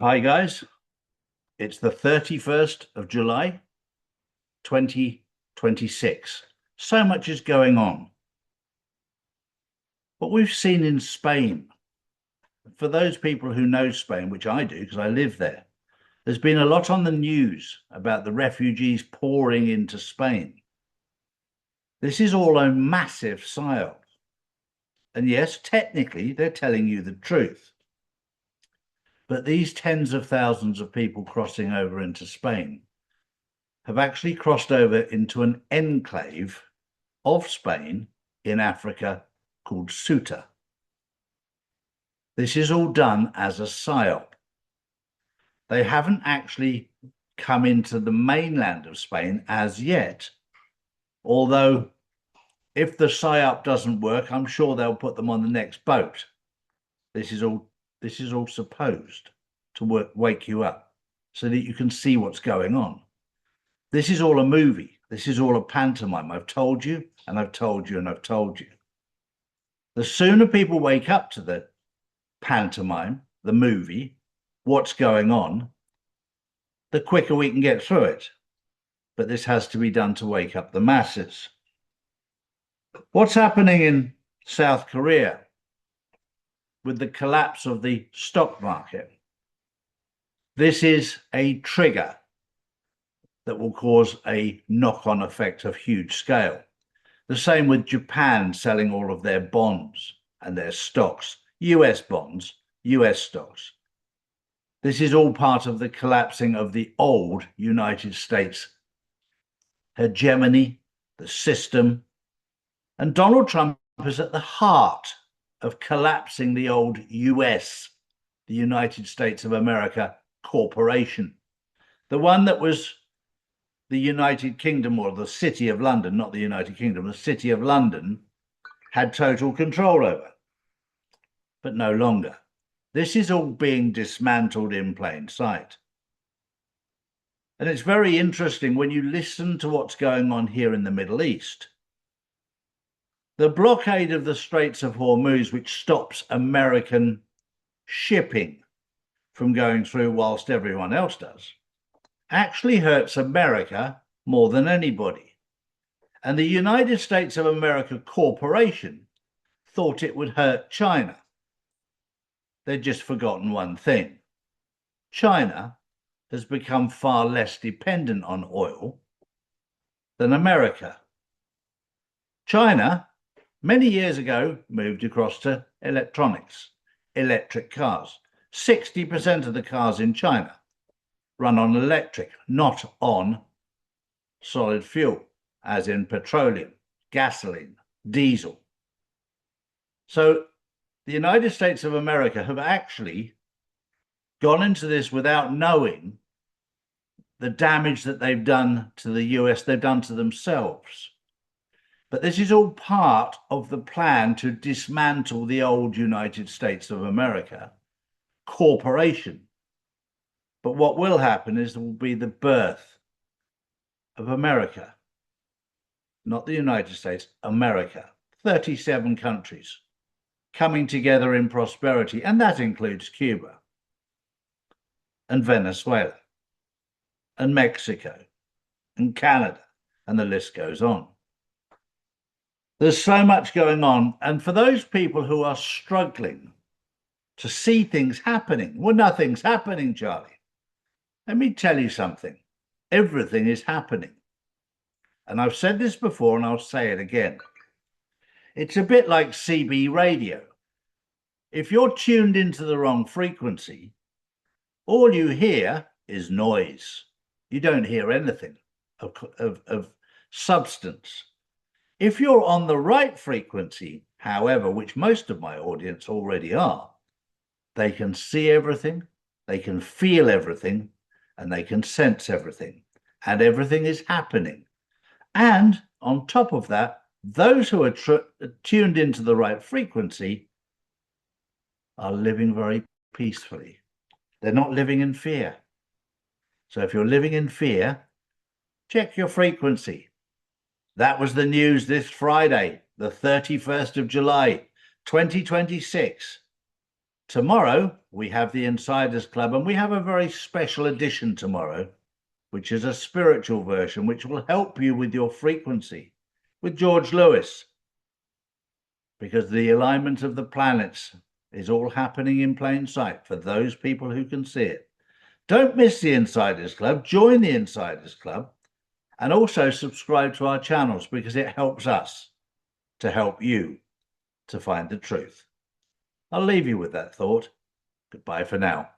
Hi, guys. It's the 31st of July, 2026. So much is going on. What we've seen in Spain, for those people who know Spain, which I do because I live there, there's been a lot on the news about the refugees pouring into Spain. This is all a massive psyop. And yes, technically, they're telling you the truth. But these tens of thousands of people crossing over into Spain have actually crossed over into an enclave of Spain in Africa called Ceuta. This is all done as a psyop. They haven't actually come into the mainland of Spain as yet, although if the psyop doesn't work, I'm sure they'll put them on the next boat. This is all supposed to wake you up so that you can see what's going on. This is all a movie. This is all a pantomime. I've told you, and I've told you, and I've told you. The sooner people wake up to the pantomime, the movie, what's going on, the quicker we can get through it. But this has to be done to wake up the masses. What's happening in South Korea with the collapse of the stock market? This is a trigger that will cause a knock-on effect of huge scale. The same with Japan selling all of their bonds and their stocks, US bonds, US stocks. This is all part of the collapsing of the old United States hegemony, the system. And Donald Trump is at the heart of collapsing the old US, the United States of America corporation, the one that was the United Kingdom, or the City of London, not the United Kingdom, the City of London had total control over, but no longer. This is all being dismantled in plain sight. And it's very interesting when you listen to what's going on here in the Middle East. The blockade of the Straits of Hormuz, which stops American shipping from going through whilst everyone else does, actually hurts America more than anybody. And the United States of America Corporation thought it would hurt China. They'd just forgotten one thing. China has become far less dependent on oil than America. China, many years ago, moved across to electronics, electric cars. 60% of the cars in China run on electric, not on solid fuel, as in petroleum, gasoline, diesel. So the United States of America have actually gone into this without knowing the damage that they've done to the US, they've done to themselves. But this is all part of the plan to dismantle the old United States of America corporation. But what will happen is there will be the birth of America, not the United States, America. 37 countries coming together in prosperity, and that includes Cuba and Venezuela and Mexico and Canada, and the list goes on. There's so much going on, and for those people who are struggling to see things happening, well, nothing's happening, Charlie. Let me tell you something. Everything is happening. And I've said this before and I'll say it again. It's a bit like CB radio. If you're tuned into the wrong frequency, all you hear is noise. You don't hear anything of substance. If you're on the right frequency, however, which most of my audience already are, they can see everything, they can feel everything, and they can sense everything, and everything is happening. And on top of that, those who are tuned into the right frequency are living very peacefully. They're not living in fear. So if you're living in fear, check your frequency. That was the news this Friday, the 31st of July, 2026. Tomorrow, we have the Insiders Club, and we have a very special edition tomorrow, which is a spiritual version, which will help you with your frequency, with George Lewis, because the alignment of the planets is all happening in plain sight for those people who can see it. Don't miss the Insiders Club. Join the Insiders Club, and also subscribe to our channels, because it helps us to help you to find the truth. I'll leave you with that thought. Goodbye for now.